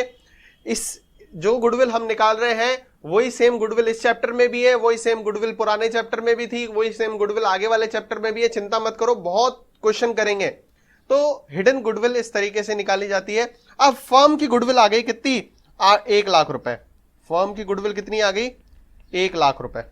इस जो गुडविल हम निकाल रहे हैं वही सेम गुडविल इस चैप्टर में भी है, वही सेम गुडविल पुराने चैप्टर में भी थी, वही सेम गुडविल आगे वाले चैप्टर में भी है, चिंता मत करो, बहुत क्वेश्चन करेंगे। तो हिडन गुडविल इस तरीके से निकाली जाती है। अब फर्म की गुडविल आ गई कितनी, 1 लाख रुपए, फर्म की गुडविल कितनी आ गई, 1 लाख रुपए।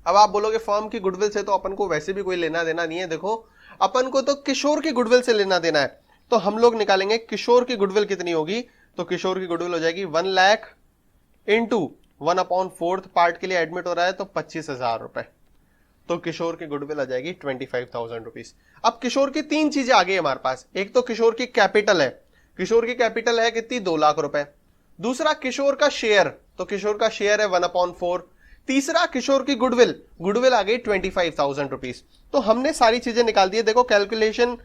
अब आप बोलोगे फर्म की गुडविल से तो अपन को वैसे भी कोई लेना देना नहीं है, देखो अपन को तो किशोर की गुडविल से लेना देना है, तो हम लोग निकालेंगे किशोर की गुडविल कितनी होगी, तो किशोर की गुडविल हो जाएगी 1 लाख इंटू 1/4 पार्ट के लिए एडमिट हो रहा है तो 25,000 रुपए, तो किशोर की गुडविल आ जाएगी 25,000 रुपीज। अब किशोर की 3 चीजें आ गई हमारे पास, एक तो किशोर की कैपिटल है, किशोर की कैपिटल है कितनी, 2 लाख रुपए। दूसरा किशोर का शेयर, तो किशोर का शेयर है 1/4, तीसरा किशोर की गुडविल, गुडविल आ गई 25,000 रुपीज। तो हमने सारी चीजें निकाल दी है। देखो calculation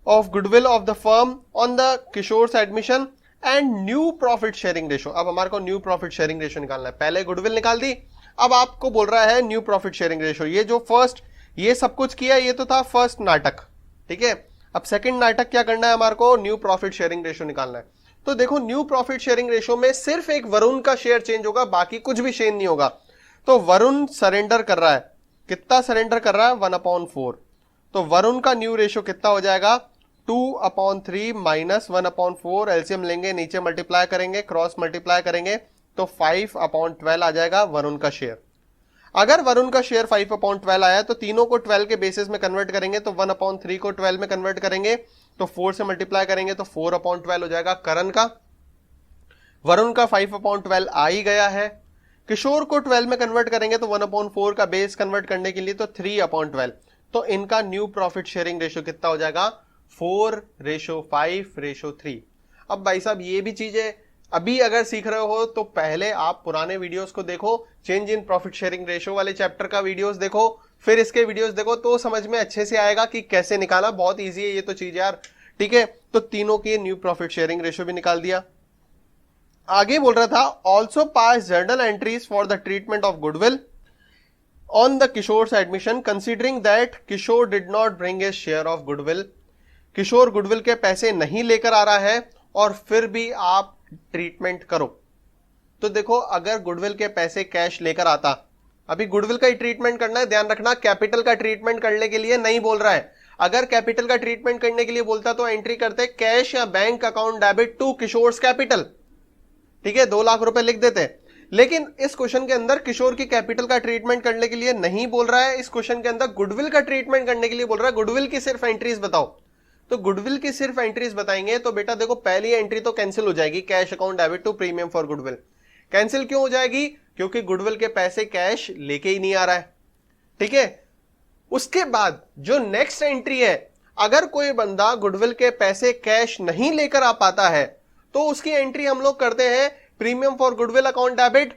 of goodwill of the firm on the Kishore's admission and new profit sharing ratio. अब हमारे को न्यू प्रॉफिट शेयरिंग रेशो निकालना है। पहले गुडविल निकाल दी, अब आपको बोल रहा है न्यू प्रॉफिट शेयरिंग रेशो। ये जो फर्स्ट ये सब कुछ किया ये तो था फर्स्ट नाटक, ठीक है। अब सेकंड नाटक क्या करना है, हमारे को न्यू प्रॉफिट शेयरिंग रेशो निकालना है। तो देखो न्यू प्रॉफिट शेयरिंग रेशो में सिर्फ एक वरुण का शेयर चेंज होगा, बाकी कुछ भी चेंज नहीं होगा। तो वरुण सरेंडर कर रहा है, कितना सरेंडर कर रहा है 1/4। तो वरुण का न्यू रेशो कितना हो जाएगा 2/3 माइनस 1/4। एलसीएम लेंगे, नीचे मल्टीप्लाई करेंगे, क्रॉस मल्टीप्लाई करेंगे तो 5/12 आ जाएगा वरुण का शेयर। अगर वरुण का शेयर 5/12 आया तो तीनों को 12 के बेसिस में कन्वर्ट करेंगे, तो 1/3 को 12 में कन्वर्ट करेंगे तो 4 से मल्टीप्लाई करेंगे तो 4/12 हो जाएगा करण का। वरुण का 5/12 आ ही गया है। किशोर को 12 में कन्वर्ट करेंगे तो 1/4 का बेस कन्वर्ट करने के लिए तो 3/12। तो इनका न्यू प्रॉफिट शेयरिंग रेशो कितना हो जाएगा 4:5:3। अब भाई साहब ये भी चीजें अभी अगर सीख रहे हो तो पहले आप पुराने वीडियोस को देखो, change in profit sharing ratio वाले चैप्टर का वीडियोस देखो, फिर इसके वीडियोस देखो, तो समझ में अच्छे से आएगा कि कैसे निकाला। बहुत इजी है ये तो चीज यार, ठीक है। तो तीनों के न्यू प्रॉफिट शेयरिंग रेशो भी निकाल दिया। आगे बोल रहा था also pass journal entries for the treatment of goodwill on the Kishore's admission considering that Kishore did not bring his share of goodwill. Kishore goodwill के पैसे नहीं लेकर आ रहा है और फिर भी आप ट्रीटमेंट करो। तो देखो अगर गुडविल के पैसे कैश लेकर आता, अभी गुडविल का ही ट्रीटमेंट करना है, ध्यान रखना कैपिटल का ट्रीटमेंट करने के लिए नहीं बोल रहा है। अगर कैपिटल का ट्रीटमेंट करने के लिए बोलता तो एंट्री करते कैश या bank account debit to Kishore's capital, ठीक है, 2 लाख रुपए लिख देते। लेकिन इस क्वेश्चन के अंदर किशोर की कैपिटल का ट्रीटमेंट करने के लिए नहीं बोल रहा है, इस क्वेश्चन के अंदर गुडविल का ट्रीटमेंट करने के लिए बोल रहा है। गुडविल की सिर्फ एंट्रीज बताओ, तो गुडविल की सिर्फ एंट्रीज बताएंगे तो बेटा देखो पहली एंट्री तो कैंसिल हो जाएगी, cash account debit to premium for goodwill. Cancel क्यों हो जाएगी, क्योंकि गुडविल के पैसे कैश लेके ही नहीं आ रहा है, ठीक है। उसके बाद जो नेक्स्ट एंट्री है, अगर कोई बंदा गुडविल के पैसे कैश नहीं लेकर आ पाता है तो उसकी एंट्री हम लोग करते हैं premium for goodwill account debit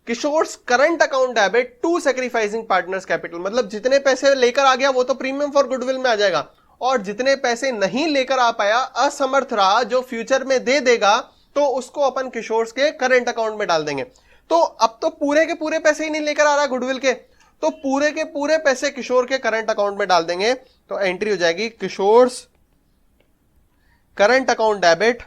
Kishore's current account debit to sacrificing partners capital. मतलब जितने पैसे लेकर आ गया वो तो प्रीमियम फॉर गुडविल में आ जाएगा, और जितने पैसे नहीं लेकर आ पाया, असमर्थ रहा, जो फ्यूचर में दे देगा, तो उसको अपन किशोर्स के करंट अकाउंट में डाल देंगे। तो अब तो पूरे के पूरे पैसे ही नहीं लेकर आ रहा गुडविल के, तो पूरे के पूरे पैसे किशोर के करंट अकाउंट में डाल देंगे। तो एंट्री हो जाएगी Kishore's current account debit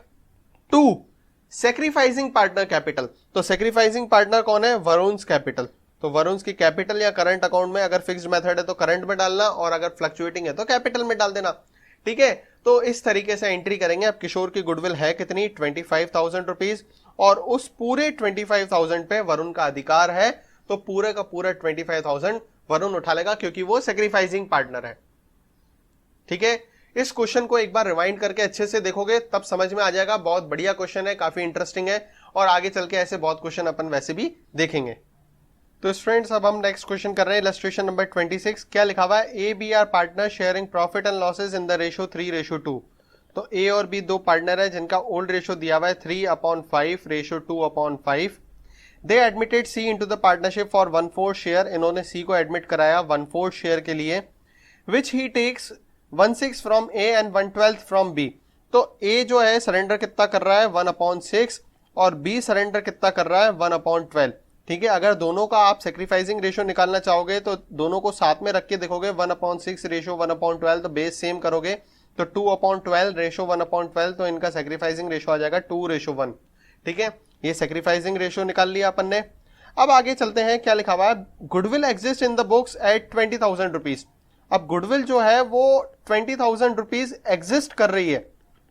to sacrificing partner capital. तो सैक्रिफाइसिंग पार्टनर कौन है, वरुण कैपिटल। तो वरुण की कैपिटल या करंट अकाउंट में, अगर फिक्स्ड मेथड है तो करंट में डालना, और अगर फ्लक्चुएटिंग है तो कैपिटल में डाल देना, ठीक है। तो इस तरीके से एंट्री करेंगे। अब किशोर की गुडविल है कितनी 25,000 रुपीज, और उस पूरे 25,000 पे वरुण का अधिकार है, तो पूरे का पूरा 25,000 वरुण उठा लेगा क्योंकि वो सैक्रिफाइसिंग पार्टनर है, ठीक है। इस क्वेश्चन को एक बार रिवाइंड करके अच्छे से देखोगे तब समझ में आ जाएगा। बहुत बढ़िया क्वेश्चन है, काफी इंटरेस्टिंग है, और आगे चल के ऐसे बहुत क्वेश्चन अपन वैसे भी देखेंगे। तो स्टूडेंट्स अब हम नेक्स्ट क्वेश्चन कर रहे हैं, इलस्ट्रेशन नंबर 26। क्या लिखा हुआ है, A B are partner sharing profit and losses in the ratio 3:2। तो ए और बी दो पार्टनर है जिनका ओल्ड रेशो दिया हुआ है 3/5:2/5। They admitted C into the partnership for 1/4 share. इन्होंने सी को एडमिट कराया 1/4 शेयर के लिए, which he takes 1/6 from A and 1/12 from B. तो ए जो है सरेंडर कितना कर रहा है 1/6, और बी सरेंडर कितना कर रहा है 1/12, ठीक है। अगर दोनों का आप सैक्रिफाइसिंग रेशो निकालना चाहोगे तो दोनों को साथ में रख के देखोगे, 1/6 रेशो 1/12, तो बेस सेम करोगे तो 2/12 रेशो 1/12, तो इनका सैक्रिफाइसिंग रेशो आ जाएगा 2:1, ठीक है। ये सैक्रिफाइसिंग रेशो निकाल लिया अपन ने। अब आगे चलते हैं, क्या लिखा हुआ है, goodwill exist in the books at 20,000 rupees. अब गुडविल जो है वो 20,000 रुपीज एग्जिस्ट कर रही है,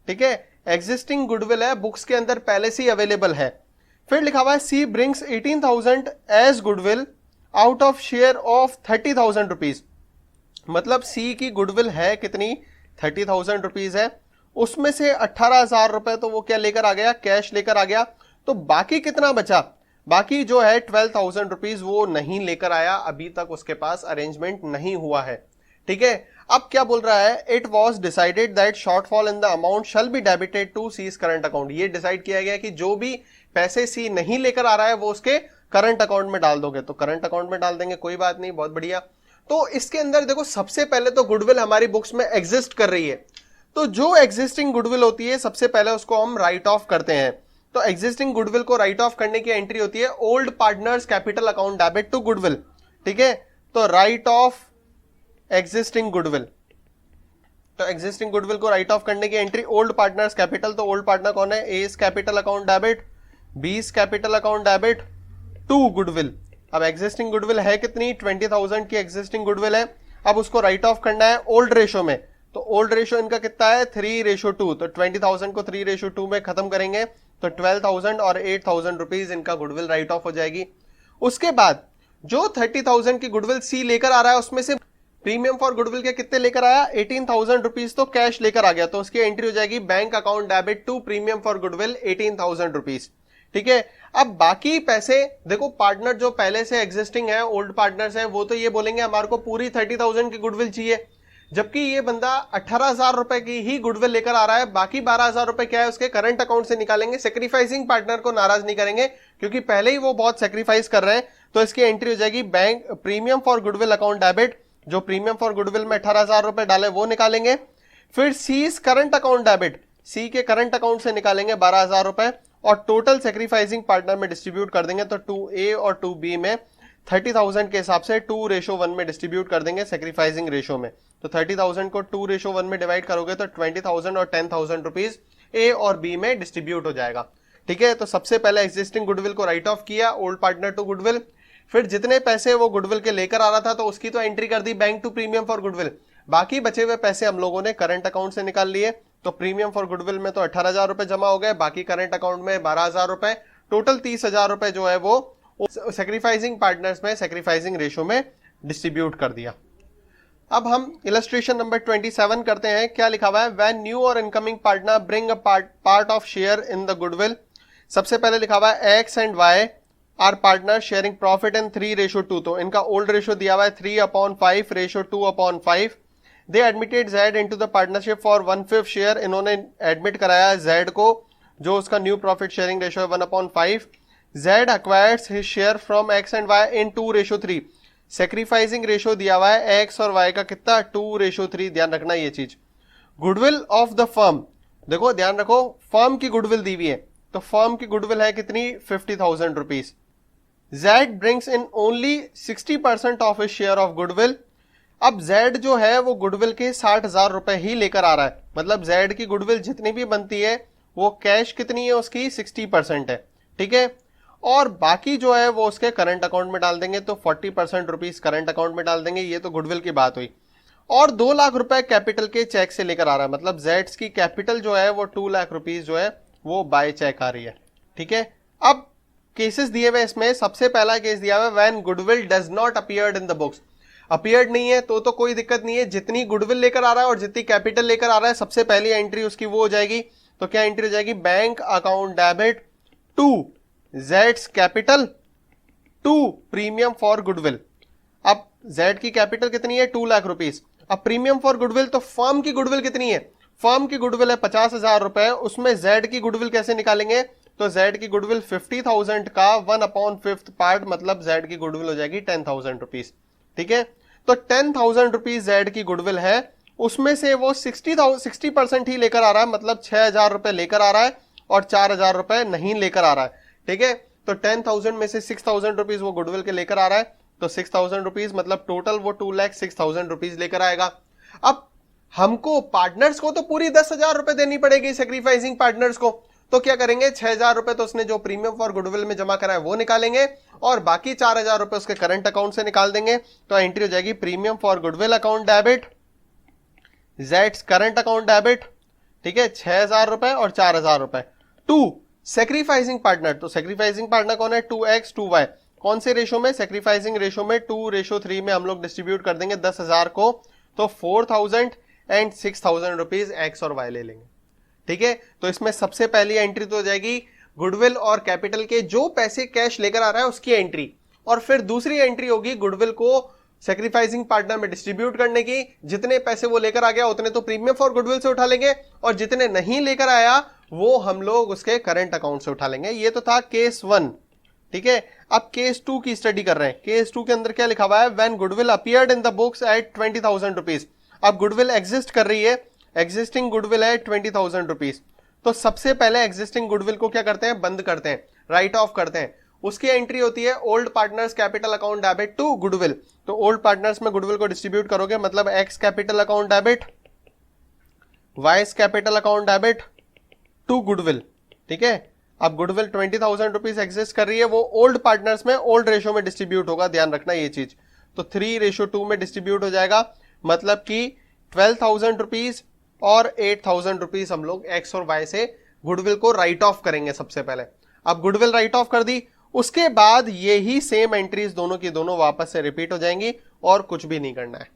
ठीक है, एग्जिस्टिंग गुडविल है, बुक्स के अंदर पहले से ही अवेलेबल है। फिर लिखा हुआ है C brings 18,000 as goodwill out of share of 30,000 rupees. मतलब सी की गुडविल है कितनी 30,000 रुपीज है, उसमें से 18,000 रुपए तो वो क्या लेकर आ गया, कैश लेकर आ गया। तो बाकी कितना बचा, बाकी जो है 12,000 रुपीज वो नहीं लेकर आया, अभी तक उसके पास अरेंजमेंट नहीं हुआ है, ठीक है। अब क्या बोल रहा है, it was decided that shortfall in the amount shall be debited to C's current account. ये डिसाइड किया गया कि जो भी पैसे सी नहीं लेकर आ रहा है वो उसके करंट अकाउंट में डाल दोगे, तो करंट अकाउंट में डाल देंगे, कोई बात नहीं, बहुत बढ़िया। तो इसके अंदर देखो सबसे पहले तो गुडविल हमारी बुक्स में एग्जिस्ट कर रही है, तो जो एग्जिस्टिंग गुडविल होती है सबसे पहले उसको हम राइट ऑफ करते हैं। तो एग्जिस्टिंग गुडविल को राइट ऑफ करने की एंट्री होती है old partners capital account debit to goodwill, ठीक है। तो राइट ऑफ एग्जिस्टिंग गुडविल, तो एग्जिस्टिंग गुडविल को राइट ऑफ करने की एंट्री ओल्ड पार्टनर्स कैपिटल, तो ओल्ड पार्टनर कौन है, A's capital account debit, B's capital account debit to goodwill. अब एग्जिस्टिंग गुडविल है कितनी, 20,000 की एग्जिस्टिंग गुडविल है। अब उसको राइट ऑफ करना है ओल्ड रेशो में, तो ओल्ड रेशो इनका कितना है 3:2, तो 20,000 को 3:2 में खत्म करेंगे तो 12,000 और 8,000 रुपीज इनका गुडविल राइट ऑफ हो जाएगी। उसके बाद जो 30,000 की गुडविल सी लेकर आ रहा है उसमें से प्रीमियम फॉर गुडविल के कितने लेकर आया, 18,000 रुपीज तो कैश लेकर आ गया, तो उसकी एंट्री हो जाएगी bank account debit to premium for goodwill 18,000 rupees, ठीक है। अब बाकी पैसे देखो, पार्टनर जो पहले से एग्जिस्टिंग है, ओल्ड पार्टनर्स है, वो तो ये बोलेंगे हमारे को पूरी 30,000 की गुडविल चाहिए, जबकि ये बंदा 18,000 रुपए की ही गुडविल लेकर आ रहा है, बाकी 12,000 रुपए क्या है उसके करंट अकाउंट से निकालेंगे। सेक्रीफाइसिंग पार्टनर को नाराज नहीं करेंगे क्योंकि पहले ही वो बहुत सेक्रीफाइस कर रहे हैं, तो इसकी एंट्री हो जाएगी bank premium for goodwill account debit, जो प्रीमियम फॉर गुडविल में 18,000 रुपए डाले वो निकालेंगे। फिर सीज करंट अकाउंट डेबिट, सी के करंट अकाउंट से निकालेंगे 12,000 रुपए और टोटल सेक्रीफाइसिंग पार्टनर में डिस्ट्रीब्यूट कर देंगे, तो 2A और 2B में 30,000 के हिसाब से 2:1 में डिस्ट्रीब्यूट कर देंगे सेक्रीफाइसिंग रेशो में। तो 30,000 को 2:1 में डिवाइड करोगे तो 20,000 और 10,000 रुपीज ए और बी में डिस्ट्रीब्यूट हो जाएगा, ठीक है। तो सबसे पहले एग्जिस्टिंग गुडविल को राइट ऑफ किया ओल्ड पार्टनर टू गुडविल, फिर जितने पैसे वो गुडविल के लेकर आ रहा था तो उसकी तो एंट्री कर दी bank to premium for goodwill, बाकी बचे हुए पैसे हम लोगों ने करंट अकाउंट से निकाल लिए। तो प्रीमियम फॉर गुडविल में तो 18,000 रुपए जमा हो गए, बाकी करंट अकाउंट में 12,000 रुपए, टोटल 30,000 रुपए जो है वो सेक्रीफाइसिंग पार्टनर्स में सेक्रीफाइसिंग रेशो में डिस्ट्रीब्यूट कर दिया। अब हम इलस्ट्रेशन नंबर 27 करते हैं। क्या लिखा हुआ है, व्हेन न्यू और incoming partner bring a part of share in the goodwill. सबसे पहले लिखा हुआ है X and Y are partner sharing profit in 3:2, तो इनका ओल्ड रेशो दिया हुआ है 3/5 ratio 2/5। They admitted Z into the partnership for 1/5 share, इन्होंने एडमिट कराया जेड को, जो उसका न्यू प्रॉफिट शेयरिंग रेशो है 1/5। Z acquires his share from x and y in 2:3, sacrificing ratio दिया हुआ है एक्स और वाई का कितना 2:3, ध्यान रखना ये चीज। गुडविल ऑफ द फर्म, देखो ध्यान रखो फर्म की गुडविल दी हुई है, तो फर्म की गुडविल है कितनी 50,000 rupees. Z brings in only 60% of his share of goodwill. अब जेड जो है वो गुडविल के 60,000 रुपए ही लेकर आ रहा है, मतलब जेड की गुडविल जितनी भी बनती है वो कैश कितनी है उसकी 60% है, ठीक है। और बाकी जो है वो उसके करंट अकाउंट में डाल देंगे, तो 40% रुपीज करंट अकाउंट में डाल देंगे। ये तो गुडविल की बात हुई। और 2 लाख रुपए कैपिटल के चेक से लेकर आ रहा है, मतलब जेड्स की कैपिटल जो है वो 2 लाख रुपीज जो है वो बाय चेक आ रही है, ठीक है। अब केसेस दिए हुए इसमें, सबसे पहला केस दिया हुआ है when goodwill does not appeared in the books. Appeared नहीं है तो कोई दिक्कत नहीं है, जितनी गुडविल लेकर आ रहा है और जितनी कैपिटल लेकर आ रहा है सबसे पहली एंट्री उसकी वो हो जाएगी। तो क्या एंट्री हो जाएगी, बैंक अकाउंट डेबिट टू जेड्स capital to premium for goodwill. अब जेड की कैपिटल कितनी है 2 लाख रुपीज, अब प्रीमियम फॉर गुडविल, तो फर्म की गुडविल कितनी है, फर्म की गुडविल है 50,000 रुपए, उसमें जेड की गुडविल कैसे निकालेंगे, तो जेड की गुडविल 50,000 का 1/5 पार्ट, मतलब जेड की गुडविल हो जाएगी 10,000 रुपीज, ठीक है। तो 10,000 रुपीज जेड की गुडविल है, उसमें से वो 60% ही लेकर आ रहा है, मतलब 6,000 रुपए लेकर आ रहा है और 4,000 रुपए नहीं लेकर आ रहा है, ठीक है। तो 10,000 में से 6,000 रुपीज वो गुडविल के लेकर आ रहा है, तो 6,000 रुपीज मतलब टोटल वो 2,06,000 रुपीज लेकर आएगा। अब हमको पार्टनर्स को तो पूरी 10,000 रुपए देनी पड़ेगी सेक्रीफाइसिंग पार्टनर्स को, तो क्या करेंगे 6,000 रुपए तो उसने जो प्रीमियम फॉर गुडविल में जमा करा है वो निकालेंगे और बाकी 4,000 रुपए उसके करंट अकाउंट से निकाल देंगे। तो एंट्री हो जाएगी premium for goodwill account debit Jades current account debit, ठीक है, 6,000 रुपए और 4,000 रुपए टू सेक्रीफाइसिंग पार्टनर। तो सेक्रीफाइसिंग पार्टनर कौन है 2x 2y, कौन से रेशो में, सेक्रीफाइसिंग रेशो में 2:3 में हम लोग डिस्ट्रीब्यूट कर देंगे 10,000 को, तो 4,000 एंड 6,000 रुपीज एक्स और वाई ले लेंगे, ठीक है। तो इसमें सबसे पहली एंट्री तो हो जाएगी गुडविल और कैपिटल के जो पैसे कैश लेकर आ रहा है उसकी एंट्री, और फिर दूसरी एंट्री होगी गुडविल को सेक्रीफाइसिंग पार्टनर में डिस्ट्रीब्यूट करने की। जितने पैसे वो लेकर आ गया उतने तो प्रीमियम फॉर गुडविल से उठा लेंगे और जितने नहीं लेकर आया वो हम लोग उसके करंट अकाउंट से उठा लेंगे। ये तो था केस 1, ठीक है। अब केस 2 की स्टडी कर रहे हैं। केस 2 के अंदर क्या लिखा हुआ है, when goodwill appeared in the books at 20,000 rupees. अब गुडविल एग्जिस्ट कर रही है, एग्जिस्टिंग गुडविल है 20,000 रुपीज। तो सबसे पहले एग्जिस्टिंग गुडविल को क्या करते हैं, बंद करते हैं, राइट ऑफ करते हैं। उसकी एंट्री होती है old partners capital account debit to goodwill. तो ओल्ड पार्टनर्स में गुडविल को डिस्ट्रीब्यूट करोगे, मतलब X capital account debit, Y's capital account debit to goodwill, ठीक है। अब गुडविल 20,000 रुपीज एग्जिस्ट कर रही है, वो ओल्ड पार्टनर्स में ओल्ड रेशो में डिस्ट्रीब्यूट होगा, ध्यान रखना ये चीज। तो 3:2 में डिस्ट्रीब्यूट हो जाएगा, मतलब कि 12,000 रुपीज और 8,000 रुपीज हम लोग एक्स और वाई से गुडविल को राइट ऑफ करेंगे सबसे पहले। अब गुडविल राइट ऑफ कर दी, उसके बाद ये ही सेम एंट्रीज दोनों की दोनों वापस से रिपीट हो जाएंगी और कुछ भी नहीं करना है,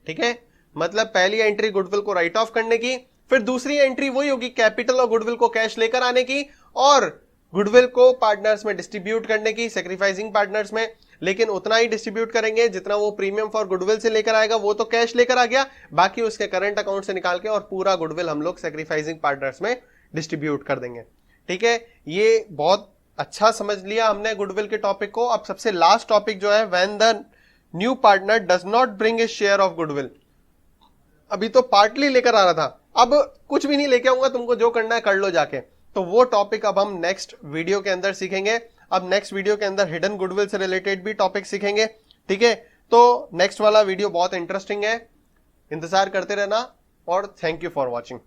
ठीक है। मतलब पहली एंट्री गुडविल को राइट ऑफ करने की, फिर दूसरी एंट्री वही होगी कैपिटल और गुडविल को कैश लेकर आने की और गुडविल को पार्टनर्स में डिस्ट्रीब्यूट करने की, सेक्रीफाइसिंग पार्टनर्स में। लेकिन उतना ही डिस्ट्रीब्यूट करेंगे जितना वो प्रीमियम फॉर गुडविल से लेकर आएगा, वो तो कैश लेकर आ गया, बाकी उसके करंट अकाउंट से निकाल के और पूरा गुडविल हम लोग सेक्रीफाइसिंग पार्टनर्स में डिस्ट्रीब्यूट कर देंगे, ठीक है। ये बहुत अच्छा समझ लिया हमने गुडविल के टॉपिक को। अब सबसे लास्ट टॉपिक जो है, when the new partner does not bring his share of goodwill. अभी तो पार्टली लेकर आ रहा था, अब कुछ भी नहीं लेके आऊंगा, तुमको जो करना है कर लो जाके। तो वो टॉपिक अब हम नेक्स्ट वीडियो के अंदर सीखेंगे। अब नेक्स्ट वीडियो के अंदर हिडन गुडविल से रिलेटेड भी टॉपिक सीखेंगे, ठीक है। तो नेक्स्ट वाला वीडियो बहुत इंटरेस्टिंग है, इंतजार करते रहना और थैंक यू फॉर वॉचिंग।